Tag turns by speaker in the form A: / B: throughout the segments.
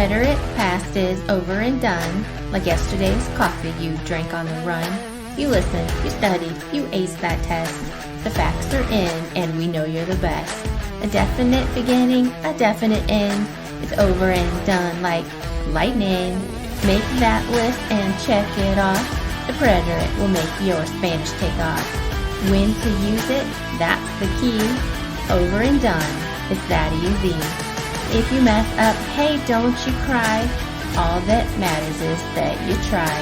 A: preterite past is over and done, like yesterday's coffee you drank on the run. You listened, you studied, you aced that test. The facts are in, and we know you're the best. A definite beginning, a definite end. It's over and done like lightning. Make that list and check it off. The preterite will make your Spanish take off. When to use it, that's the key. Over and done, it's that easy. If you mess up, hey, don't you cry. All that matters is that you try.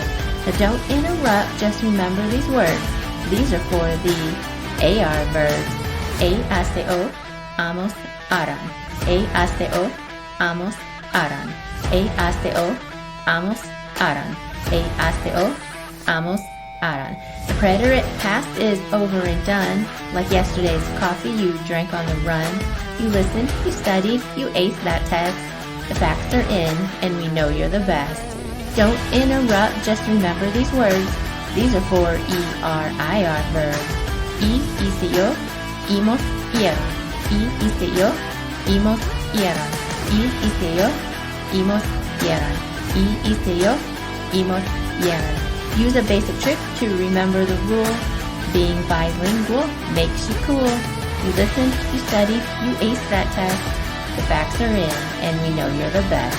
A: So don't interrupt, just remember these words. These are for the AR verbs. A-hace-o, amos, aran. A-hace-o, amos, aran. A-hace-o, amos, aran. A-hace-o, amos, aran. The preterite past is over and done, like yesterday's coffee you drank on the run. You listened, you studied, you aced that test. The facts are in, and we know you're the best. Don't interrupt, just remember these words. These are for ERIR verbs. Hice yo, hemos, eran. Hice yo, hemos, eran. Hice yo, hemos, eran. Hice yo, hemos, eran. Use a basic trick to remember the rule. Being bilingual makes you cool. You listened, you studied, you aced that test. The facts are in, and we know you're the best.